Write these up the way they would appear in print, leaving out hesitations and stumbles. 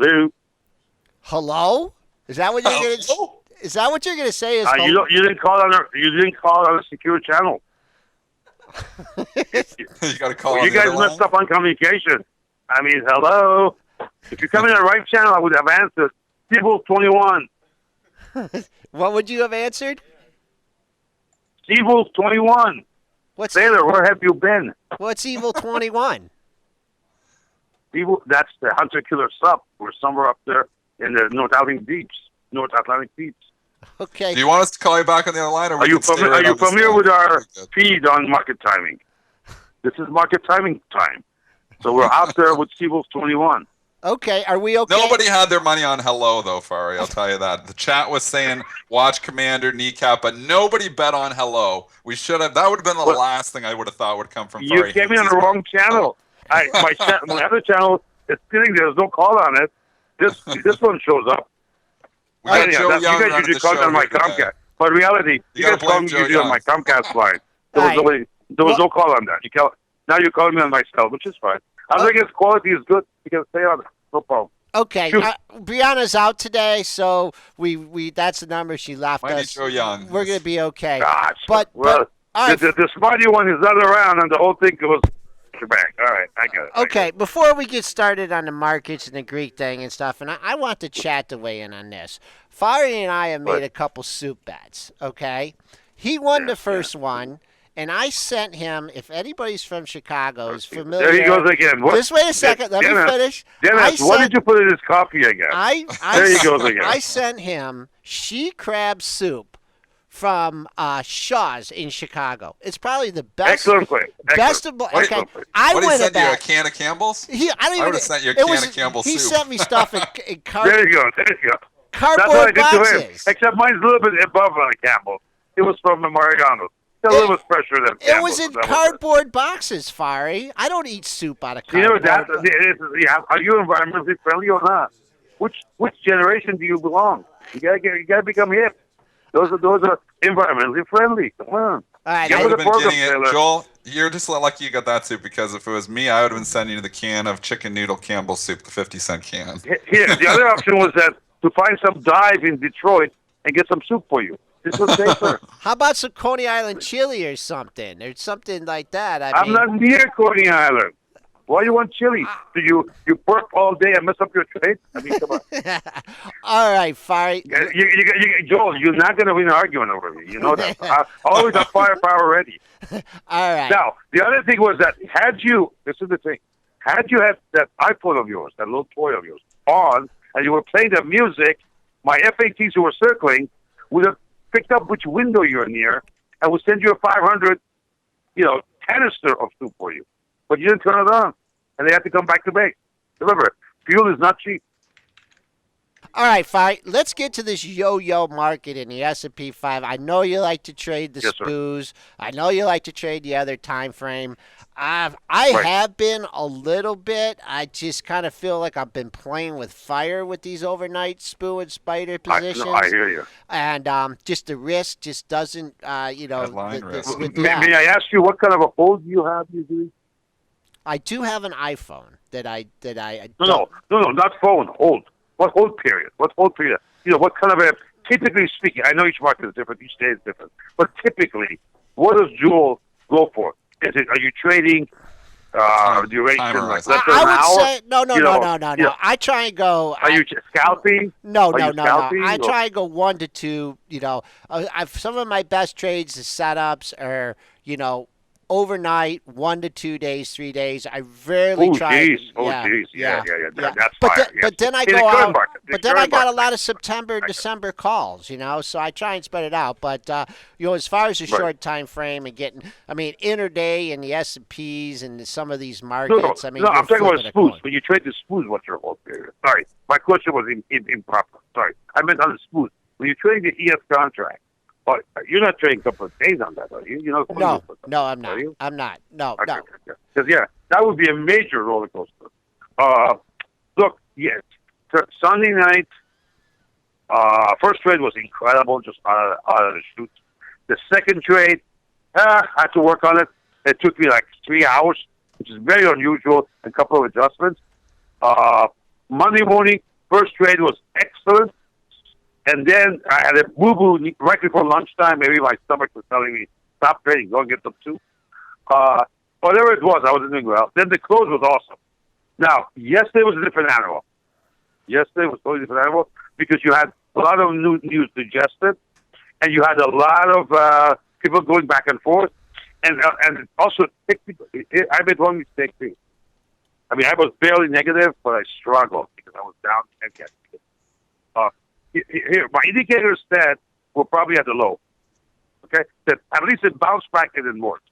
Hello. Hello? Is that what you're gonna? Is that what you're gonna say? Is You didn't call on a secure channel. You got to call Well, on you the guys other messed line? up on communication. I mean, hello. If you come in the right channel, I would have answered. Evil 21. What would you have answered? Evil 21. What's Sailor, where have you been? What's Evil 21? Evil. That's the hunter killer sub. We're somewhere up there in the North Atlantic Deeps. North Atlantic Deeps. Okay. Do you want us to call you back on the other line, or we Are you can stay right on this familiar line? with our feed on market timing? This is market timing time. So we're out there with Evil 21. Okay. Are we okay? Nobody had their money on Hello, though, Fari. I'll tell you that. The chat was saying watch Commander, Kneecap, but nobody bet on Hello. We should have. That would have been the last thing I would have thought would come from You Fari. came in on the wrong channel. My other channel is sitting there. There's no call on it. This one shows up. We got Anyhow, Joe you Young guys running usually the call show on my here today. Comcast. But in reality, you guys gotta call blame me Joe usually on Young. my Comcast line. Right. There was no call on that. Now you're calling me on my cell, which is fine. I think its quality is good. You can stay on it. No problem. Okay. Brianna's out today, so we that's the number she left Might be us. Joe Young. We're gonna be okay. Gosh. But Well, all right. the smarty one is not around, and the whole thing goes back. All right, I got it. Okay, before we get started on the markets and the Greek thing and stuff, and I want the chat to weigh in on this. Fari and I have made a couple soup bets, okay? He won the first one, and I sent him, if anybody's from Chicago is familiar. There he goes again. What? Just wait a second. Let me finish. Dennis, what did you put in his coffee again? There he goes again. I sent him she crab soup from Shaw's in Chicago. It's probably the best. Excellent place. Best of okay. I What, he went sent you a back. can of Campbell's? I don't I even. would have sent you a it can was, of Campbell's he soup. sent me stuff in There you go. There you go. That's what I cardboard did to him. boxes. Except mine's a little bit above Campbell. It was from the Mariano's. It's a little bit fresher than It Campbell's. was in cardboard boxes, Fari. I don't eat soup out of You know cardboard. are you environmentally friendly or not? Which generation do you belong? You gotta become hip. Those are environmentally friendly. Come on. All right, I Get would with have the been program, getting it. Taylor. Joel, you're just lucky you got that soup, because if it was me, I would have been sending you the can of chicken noodle Campbell's soup, the 50-cent can. Here, the other option was that to find some dive in Detroit and get some soup for you. This was safer. How about some Coney Island chili or something? Or something like that. I'm not near Coney Island. Why you want chili? Do you burp all day and mess up your trade? I mean, come on. All right, Fari. Joel, you're not going to win an argument over me. You know that. I always have firepower ready. All right. Now, the other thing was that this is the thing, had you had that iPhone of yours, that little toy of yours, on, and you were playing the music, my FATs who were circling would have picked up which window you're near and would send you a 500, canister of soup for you. But you didn't turn it on, and they had to come back to base. Remember, fuel is not cheap. All right, Fari. Let's get to this yo-yo market in the S&P 5. I know you like to trade the Yes, sir. SPOOs. I know you like to trade the other time frame. I Right. have been a little bit. I just kind of feel like I've been playing with fire with these overnight SPOO and spider positions. I hear you. And just the risk just doesn't, Headline risk. May I ask you what kind of a hold you have usually? I do have an iPhone that I No, not phone. Hold. What hold period? What hold period? What kind of a, typically speaking, I know each market is different, each day is different, but typically, what does Jewel go for? Are you trading duration? Timer, Like right? less than I an would hour? say no. I try and go. Are you scalping? No. Are you scalping, I or- try and go 1 to 2. Some of my best trades, the setups are overnight, 1 to 2 days, 3 days. I rarely try. Yeah. That's But fire. but then I In the go current out. market, But then I got a market. lot of September, December calls. So I try and spread it out. But as far as the Right. short time frame and getting, intraday and the S&Ps and some of these No, markets. I'm you're talking about flipping a SPOOs. coin. When you trade the SPOOs, what's your hold period? Sorry, my question was improper. Sorry, I meant on the SPOOs. When you're trading the ES contract, you're not trading a couple of days on that, are you? No, I'm not. Are you? I'm not. No. Because that would be a major roller coaster. Look, yes, Sunday night, first trade was incredible, just out of the chute. The second trade, I had to work on it. It took me like 3 hours, which is very unusual. A couple of adjustments. Monday morning, First trade was excellent. And then I had a boo-boo right before lunchtime. Maybe my stomach was telling me, stop trading, go and get some soup. Whatever it was, I wasn't doing well. Then the close was awesome. Now, yesterday was a different animal. Yesterday was a totally different animal because you had a lot of new news digested, and you had a lot of people going back and forth. And also, I made one mistake too. I mean, I was barely negative, but I struggled because I was down again. Here, my indicators said we're probably at the low. Okay? That at least it bounced back and then worked.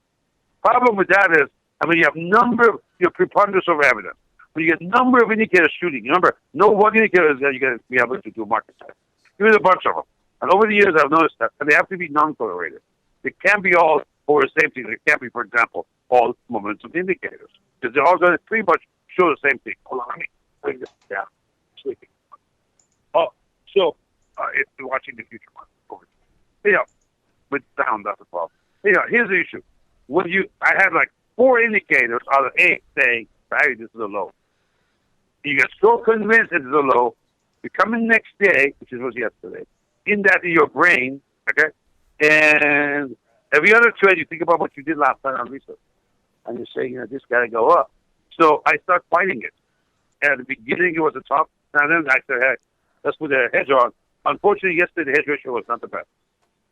Problem with that is, I mean, you have preponderance of evidence. When you get number of indicators shooting, remember, no one indicator is that you're going to be able to do market size. There's a bunch of them. And over the years, I've noticed that. And they have to be non-correlated. They can't be all over the same thing. They can't be, for example, all momentum indicators. Because they're all going to pretty much show the same thing. Hold on, let me bring this down. Sleeping. So, it's watching the future one. With sound, that's the problem. Here's the issue. I had like 4 indicators out of 8 saying, hey, this is a low. You get so convinced it's a low, you come in next day, which was yesterday, in your brain, okay? And every other trade, you think about what you did last time on research. And you say, this got to go up. So I start fighting it. And at the beginning, it was a top. And then I said, hey, let's put a hedge on. Unfortunately, yesterday, the hedge ratio was not the best.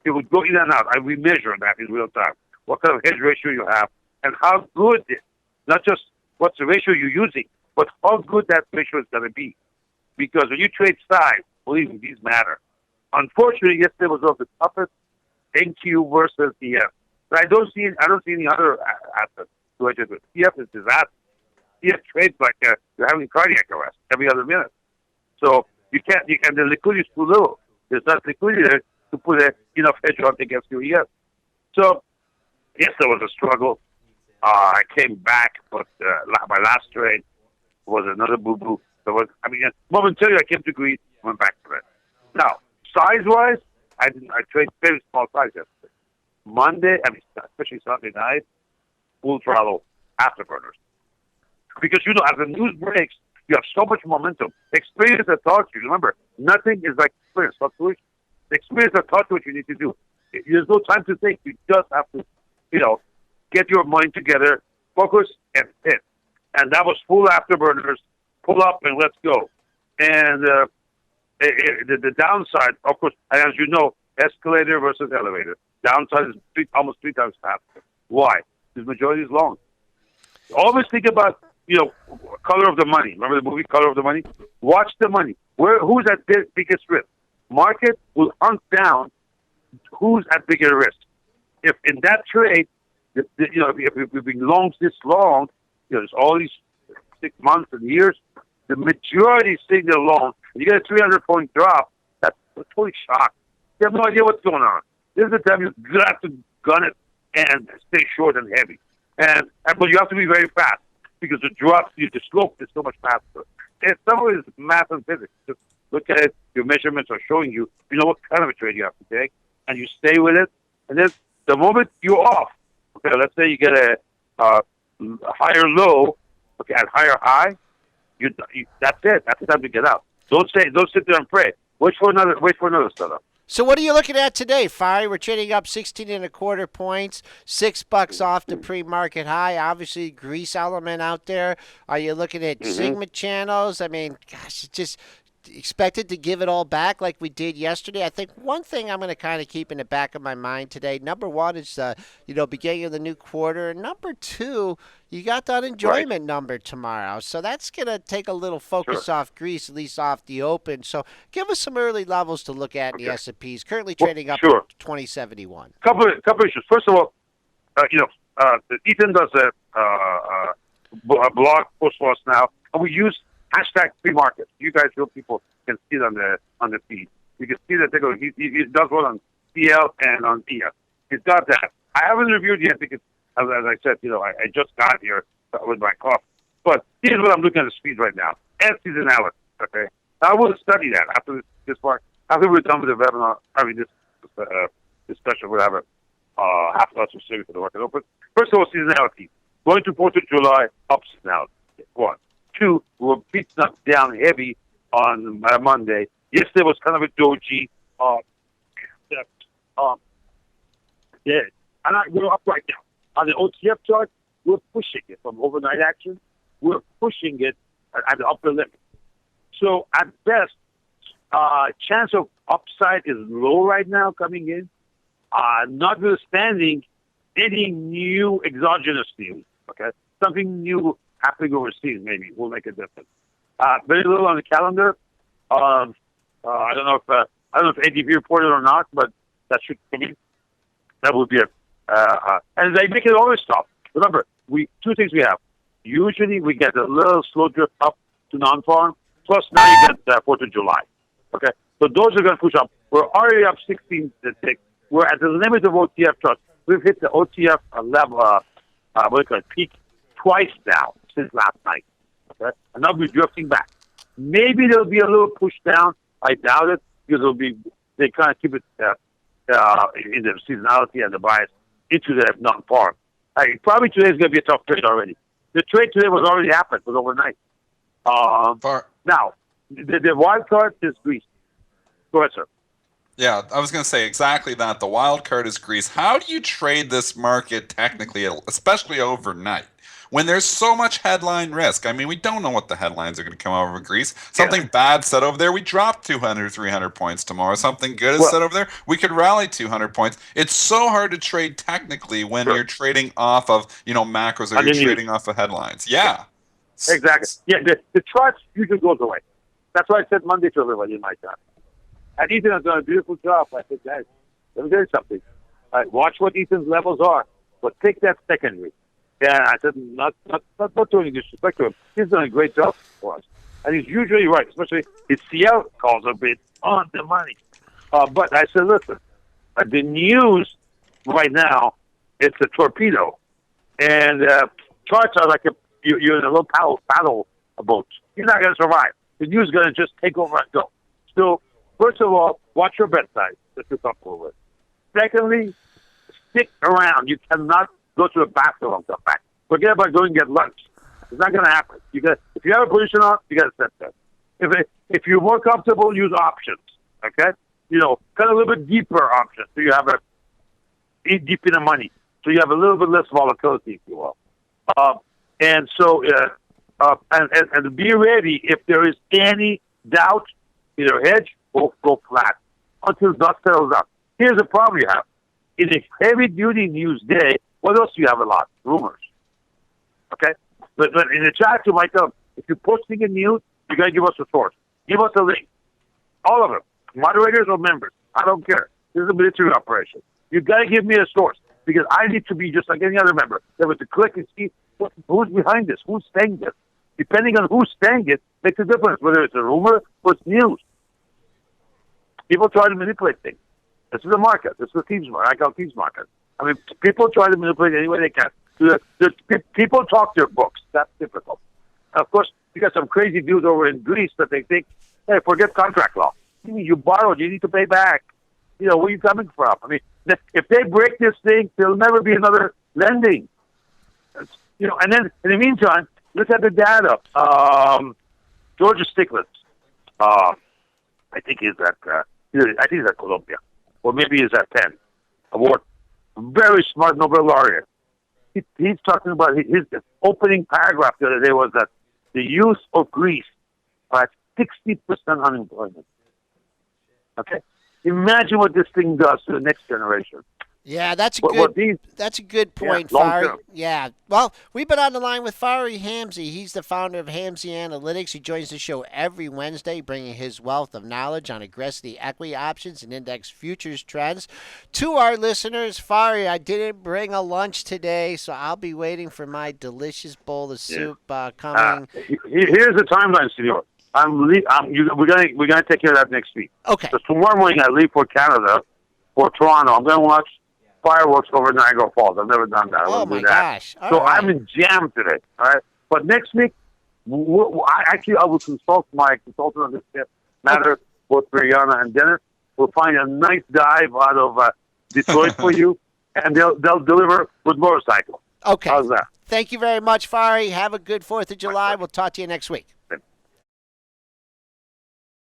It would go in and out. We measure that in real time. What kind of hedge ratio you have and how good, not just what's the ratio you're using, but how good that ratio is going to be. Because when you trade size, believe me, these matter. Unfortunately, yesterday was one of the toughest NQ versus EF. But I don't see any other assets to hedge it with. EF is disaster. EF trades like you're having cardiac arrest every other minute. So the liquidity is too little. There's not liquidity there to put enough hedge on against your EF. So, yes, there was a struggle. I came back, but my last trade was another boo-boo. Momentarily I came to greed, went back to it. Now, size-wise, I trade very small size yesterday. Monday, especially Sunday night, full throttle afterburners. Because, as the news breaks, you have so much momentum. Experience that taught you. Remember, nothing is like experience, fluctuation. The experience that taught you what you need to do. There's no time to think. You just have to, get your mind together, focus, and hit. And that was full afterburners, pull up and let's go. And the downside, of course, as you know, escalator versus elevator. Downside is almost 3 times faster. Why? Because majority is long. Always think about, color of the money. Remember the movie Color of the Money? Watch the money. Who's at biggest risk? Market will hunt down who's at bigger risk. If in that trade, if we've been long this long, there's all these 6 months and years, the majority is staying there long. And you get a 300-point drop, that's a totally shock. You have no idea what's going on. This is the time you got to gun it and stay short and heavy. But you have to be very fast because the drop, the slope is so much faster. And some of it is math and physics. Just look at it. Your measurements are showing you, what kind of a trade you have to take, and you stay with it. And then the moment you're off, okay, let's say you get a higher low, okay, at higher high, that's it. That's the time to get out. Don't sit there and pray. Wait for another setup. So what are you looking at today, Fari? We're trading up 16.25 points, $6 off the pre-market high. Obviously, grease element out there. Are you looking at Sigma channels? I mean, gosh, it's just expected to give it all back like we did yesterday. I think one thing I'm going to kind of keep in the back of my mind today, number one is beginning of the new quarter, and number two, you got that enjoyment number tomorrow, so that's going to take a little focus off grease, at least off the open. So give us some early levels to look at in the S&Ps, currently trading up to 2071. Couple issues. First of all, Ethan does a blog post for us now, and we use hashtag pre-market. You guys, real people, can see it on the feed. You can see that he does one on CL and on EF. He's got that. I haven't reviewed yet because, as I said, I just got here with my cough. But here's what I'm looking at the speed right now. And seasonality. Okay, I will study that after this part. After we're done with the webinar, this discussion, we'll have a half hour to series for the market open. First of all, seasonality. Going to 4th of July, up seasonality. 1. 2, we're beaten up down heavy on Monday. Yesterday was kind of a doji. Yeah, and we're up right now. On the OTF chart, we're pushing it from overnight action. We're pushing it at the upper limit. So at best, chance of upside is low right now coming in, notwithstanding any new exogenous news. Okay, something new happening overseas maybe will make a difference. Very little on the calendar. I don't know if ADP reported or not, but that should come in. That would be and they make it always stop. Remember, two things we have. Usually we get a little slow drift up to non-farm. Plus now you get 4th of July. Okay, so those are going to push up. We're already up 16.6. We're at the limit of OTF trust. We've hit the OTF level, peak twice now since last night. Okay, and now we're drifting back. Maybe there'll be a little push down. I doubt it because they kind of keep it in the seasonality and the bias into the non-farm. Probably today is going to be a tough trade already. The trade today was already happened. It was overnight. Now, the wild card is Greece. Go ahead, sir. Yeah, I was going to say exactly that. The wild card is Greece. How do you trade this market technically, especially overnight, when there's so much headline risk? I mean, we don't know what the headlines are going to come over Greece. Something bad said over there, we drop 200, 300 points tomorrow. Something good is said over there, we could rally 200 points. It's so hard to trade technically when you're trading off of, macros or you're trading off of headlines. Yeah. Exactly. Yeah, the trust usually goes away. That's why I said Monday to everybody in my time. And Ethan has done a beautiful job. I said, guys, let me tell you something. Watch what Ethan's levels are, but take that secondary. Yeah, I said, not doing disrespect to him. He's done a great job for us. And he's usually right, especially his CL calls a bit on the money. But I said, listen, the news right now, it's a torpedo. And charts are like you're in a little paddle boat. You're not going to survive. The news is going to just take over and go. So, first of all, watch your bet size that you're comfortable with. Secondly, stick around. You cannot go to the bathroom and come back. Forget about going and get lunch. It's not going to happen. If you have a position on, you got to set that. If you're more comfortable, use options. Okay, cut a little bit deeper options so you have deep in the money, so you have a little bit less volatility, if you will. And be ready if there is any doubt. Either hedge or go flat until dust settles out. Here's the problem you have. In a heavy-duty news day, what else do you have a lot? Rumors. Okay? But in the chat, you might tell them, if you're posting a news, you got to give us a source. Give us a link. All of them. Moderators or members. I don't care. This is a military operation. You got to give me a source because I need to be just like any other member. Able to click and see who's behind this, who's saying this. Depending on who's saying it, makes a difference, whether it's a rumor or it's news. People try to manipulate things. This is a market. This is a teams market. I call teams market. I mean, people try to manipulate any way they can. People talk their books. That's difficult. Of course, you got some crazy dudes over in Greece that they think, hey, forget contract law. You borrowed. You need to pay back. Where are you coming from? I mean, if they break this thing, there'll never be another lending. And then in the meantime, look at the data. Georgia Stiglitz, I think he's at Columbia, or maybe he's at Penn. Award, very smart Nobel laureate. He's talking about his opening paragraph the other day was that the youth of Greece are at 60% unemployment. Okay, imagine what this thing does to the next generation. Yeah, that's a good point, Fari. Yeah. Well, we've been on the line with Fari Hamzei. He's the founder of Hamzei Analytics. He joins the show every Wednesday, bringing his wealth of knowledge on aggressive equity options and index futures trends to our listeners. Fari, I didn't bring a lunch today, so I'll be waiting for my delicious bowl of soup coming. Here's the timeline, senor. We're gonna take care of that next week. Okay. So tomorrow morning I leave for Canada, for Toronto. I'm gonna watch fireworks over Niagara Falls. I've never done that. Oh my gosh! So right. I'm in jam today. All right, but next week, I will consult my consultant on this matter, both Brianna and Dennis. We'll find a nice dive out of Detroit for you, and they'll deliver with motorcycle. Okay. How's that? Thank you very much, Fari. Have a good 4th of July. We'll talk to you next week.